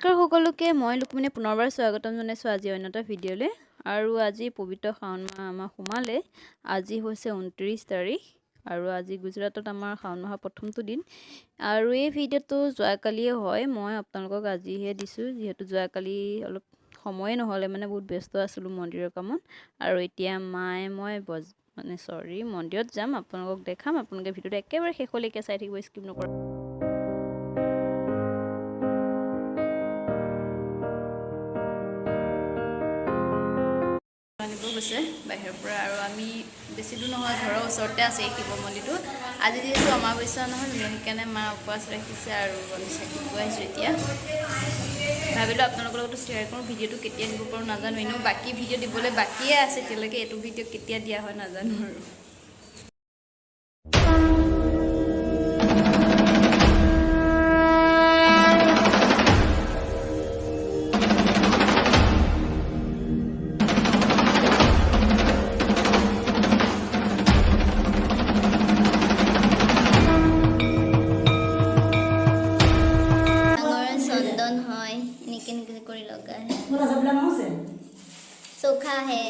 নমস্কাৰ সকলোকে মই লুকমিনে পুনৰবাৰ স্বাগতম জনাইছোঁ আজি অন্য এটা ভিডিঅ'লৈ আৰু আজি পবিত্ৰ শাওণ মাহ আমাৰ সোমালে আজি হৈছে 29 তাৰিখ আৰু আজি গুজৰাটত আমাৰ শাওণ মাহৰ প্ৰথমটো দিন আৰু এই ভিডিঅ'টো যোৱাকালিয়ে হয় মই আপোনালোকক আজিহে দিছোঁ যিহেতু যোৱাকালি অলপ সময় নহ'লে মানে বহুত ব্যস্ত আছিলোঁ মন্দিৰৰ কামত আৰু এতিয়া মায়ে মই মন্দিৰত যাম আপোনালোকক দেখাম আপোনালোকে ভিডিঅ'টো একেবাৰে শেষলৈকে চাই থাকিব স্কিপ নকৰিব গৈছে বাহিৰৰ পৰা আৰু আমি বেছি দূৰ নহয় ঘৰৰ ওচৰতে আছে এই শিৱ মন্দিৰটো আজি যিহেতু অমাৱস্যা নহয় সেইকাৰণে মা উপবাস ৰাখিছে আৰু আমি চাকি দিব আহিছোঁ এতিয়া ভাবিলোঁ আপোনালোকৰ লগতো শ্বেয়াৰ কৰোঁ ভিডিঅ'টো কেতিয়া দিব পাৰোঁ নাজানো এনেও বাকী ভিডিঅ' দিবলৈ বাকীয়ে আছে এতিয়ালৈকে এইটো ভিডিঅ' কেতিয়া দিয়া হয় নাজানো আৰু सूखा है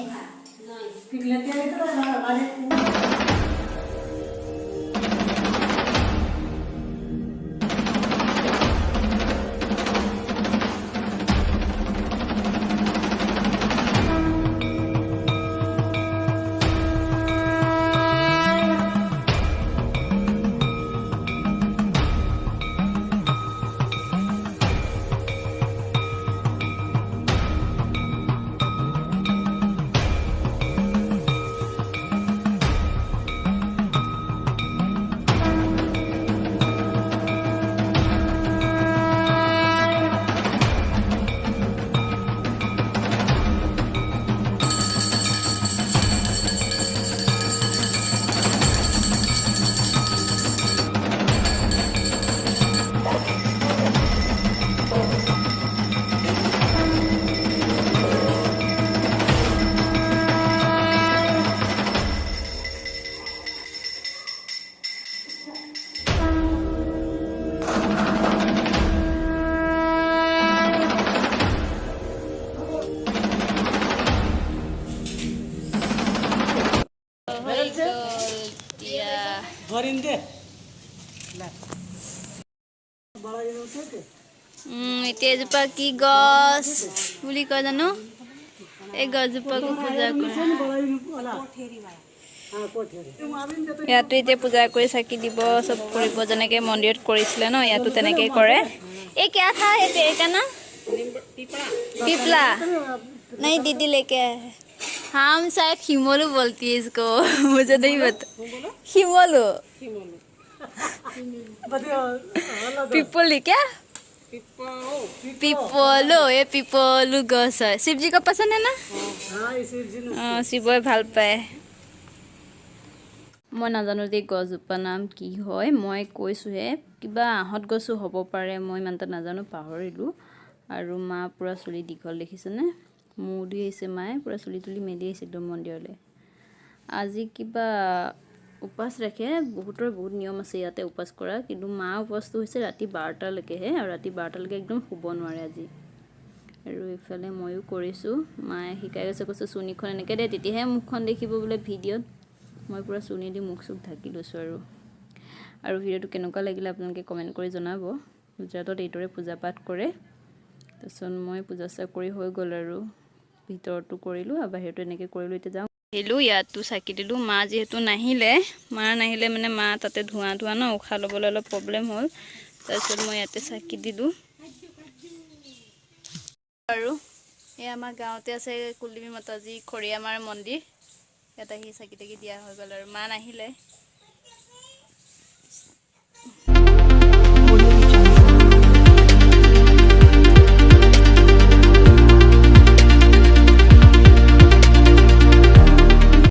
এতিয়া এজোপা কি গছ বুলি কয় জানো এই গছজোপাকো পূজা কৰে ইয়াতো এতিয়া পূজা কৰি চাকি দিব চব কৰিব যেনেকৈ মন্দিৰত কৰিছিলে ন ইয়াতো তেনেকৈ কৰে এই क्या था ये पेड़ का नाम पिपला नहीं दीदी लेके आए हम शायद हिमोलू बोलती है इसको मुझे नहीं पता हिमोलू पिपली क्या पिपलो ये पिपलू गछ है शिव जी का पसंद है ना शिवय ভাল পায় মই নাজানো যে গছজোপা নাম কি হয় মই কৈছোঁহে কিবা আহঁত গছো হ'ব পাৰে মই ইমান এটা নাজানো পাহৰিলোঁ আৰু মা পুৰা চুলি দীঘল দেখিছেনে মূৰ দি আহিছে মায়ে পুৰা চুলি তুলি মেলি আহিছে একদম মন্দিৰলৈ আজি কিবা উপবাস ৰাখে বহুতৰ বহুত নিয়ম আছে ইয়াতে উপবাস কৰা কিন্তু মা উপবাসটো হৈছে ৰাতি 12টালৈকেহে আৰু ৰাতি 12টালৈকে একদম শুব নোৱাৰে আজি আৰু ইফালে ময়ো কৰিছোঁ মায়ে শিকাই গৈছে কৈছে চুনিখন এনেকৈ দে তেতিয়াহে মুখখন দেখিব বোলে ভিডিঅ'ত মই পুৰা চুনি দি মুখ চুখ ঢাকি লৈছোঁ আৰু ভিডিঅ'টো কেনেকুৱা লাগিলে আপোনালোকে কমেণ্ট কৰি জনাব গুজৰাটত এইদৰে পূজা পাঠ কৰে তাৰপিছত মই পূজা চা কৰি হৈ গ'ল আৰু ভিতৰতো কৰিলোঁ আৰু বাহিৰতো এনেকৈ কৰিলোঁ এতিয়া যাওঁ আহিলোঁ ইয়াতো চাকি দিলোঁ মা যিহেতু নাহিলে মানে মা তাতে ধোঁৱা ন উশাহ ল'বলৈ অলপ প্ৰব্লেম হ'ল তাৰপিছত মই ইয়াতে চাকি দিলোঁ আৰু এই আমাৰ গাঁৱতে আছে কুলদেৱী মাতাজী খৰিয়ামাৰ মন্দিৰ ইয়াত আহি চাকি তাকি দিয়া হৈ গ'ল আৰু মা নাহিলে